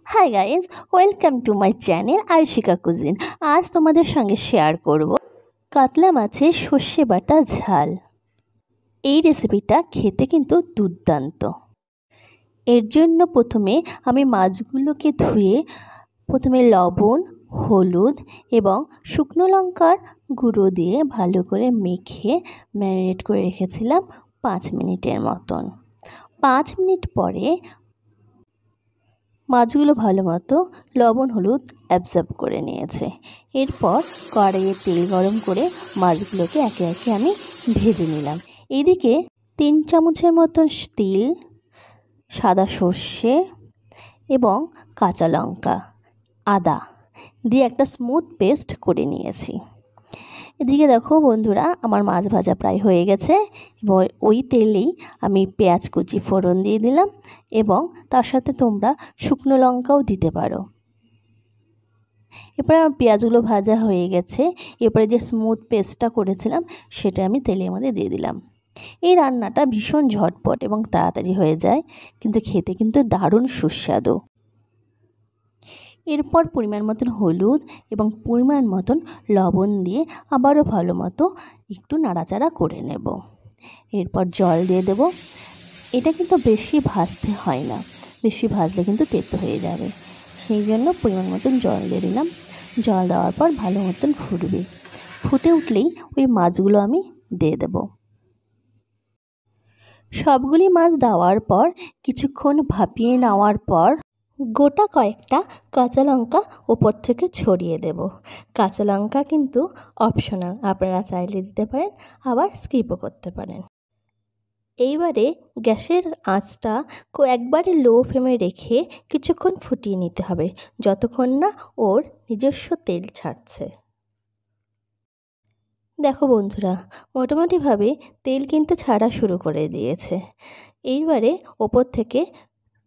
High guys, welcome to my channel Ayushika Cuisine. আজ তোমাদের সঙ্গে শেয়ার করব কাতলা মাছের সর্ষে বাটা ঝাল। এই রেসিপিটা খেতে কিন্তু দুর্দান্ত। এর জন্য প্রথমে আমি মাছগুলোকে ধুয়ে প্রথমে লবণ, হলুদ এবং শুকনো লঙ্কার গুঁড়ো দিয়ে ভালো করে মেখে ম্যারিনেট করে রেখেছিলাম 5 মিনিটের মতন। 5 মিনিট পরে মাছগুলো ভালো মতো লবণ হলুদ অ্যাবজর্ব করে নিয়েছে। এরপর কড়াইয়ে তেল গরম করে মাছগুলোকে একে একে আমি ভেজে নিলাম। এদিকে 3 চামচের মতন তিল, সাদা সর্ষে এবং কাঁচা লঙ্কা, আদা দিয়ে একটা স্মুথ পেস্ট করে নিয়েছি। এদিকে দেখো বন্ধুরা, আমার মাছ ভাজা প্রায় হয়ে গেছে এবং ওই তেলেই আমি পেঁয়াজ কুচি ফোড়ন দিয়ে দিলাম এবং তার সাথে তোমরা শুকনো লঙ্কাও দিতে পারো। এরপরে আমার পেঁয়াজগুলো ভাজা হয়ে গেছে। এরপরে যে স্মুথ পেস্টটা করেছিলাম সেটা আমি তেলের মধ্যে দিয়ে দিলাম। এই রান্নাটা ভীষণ ঝটপট এবং তাড়াতাড়ি হয়ে যায়, কিন্তু খেতে কিন্তু দারুণ সুস্বাদু। এরপর পরিমাণ মতন হলুদ এবং পরিমাণ মতন লবণ দিয়ে আবারও ভালো মতো একটু নাড়াচাড়া করে নেব। এরপর জল দিয়ে দেব। এটা কিন্তু বেশি ভাজতে হয় না, বেশি ভাজলে কিন্তু তেতো হয়ে যাবে, সেই জন্য পরিমাণ মতন জল দিয়ে দিলাম। জল দেওয়ার পর ভালো মতন ফুটবে। ফুটে উঠলেই ওই মাছগুলো আমি দিয়ে দেব। সবগুলি মাছ দেওয়ার পর কিছুক্ষণ ভাপিয়ে নেওয়ার পর গোটা কয়েকটা কাঁচা লঙ্কা ওপর থেকে ছড়িয়ে দেব। কাঁচা লঙ্কা কিন্তু অপশনাল, আপনারা চাইলে দিতে পারেন, আবার স্কিপও করতে পারেন। এইবারে গ্যাসের আঁচটা একবারে লো ফ্লেমে রেখে কিছুক্ষণ ফুটিয়ে নিতে হবে, যতক্ষণ না ওর নিজস্ব তেল ছাড়ছে। দেখো বন্ধুরা, মোটামুটিভাবে তেল কিন্তু ছাড়া শুরু করে দিয়েছে। এইবারে ওপর থেকে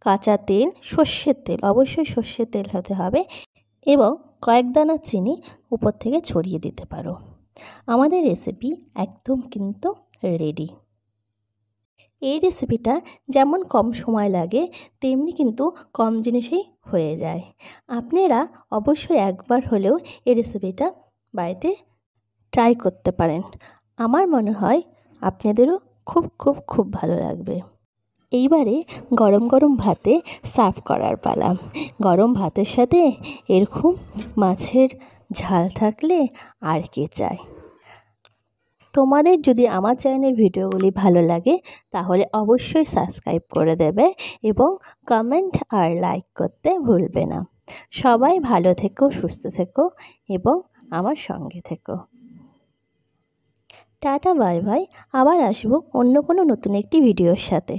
কাঁচা তেল, সর্ষের তেল, অবশ্যই সর্ষের তেল হতে হবে, এবং কয়েক দানা চিনি উপর থেকে ছড়িয়ে দিতে পারো। আমাদের রেসিপি একদম কিন্তু রেডি। এই রেসিপিটা যেমন কম সময় লাগে তেমনি কিন্তু কম জিনিসেই হয়ে যায়। আপনারা অবশ্যই একবার হলেও এই রেসিপিটা বাড়িতে ট্রাই করতে পারেন। আমার মনে হয় আপনাদেরও খুব খুব খুব ভালো লাগবে। এইবারে গরম গরম ভাতে সার্ভ করার পালা। গরম ভাতের সাথে এরকম মাছের ঝাল থাকলে আর কে চায়। তোমাদের যদি আমার চ্যানেলের ভিডিওগুলি ভালো লাগে তাহলে অবশ্যই সাবস্ক্রাইব করে দেবে এবং কমেন্ট আর লাইক করতে ভুলবে না। সবাই ভালো থেকো, সুস্থ থেকো এবং আমার সঙ্গে থেকো। Tata, bye bye. আবার আসবো অন্য কোনো নতুন একটি ভিডিওর সাথে।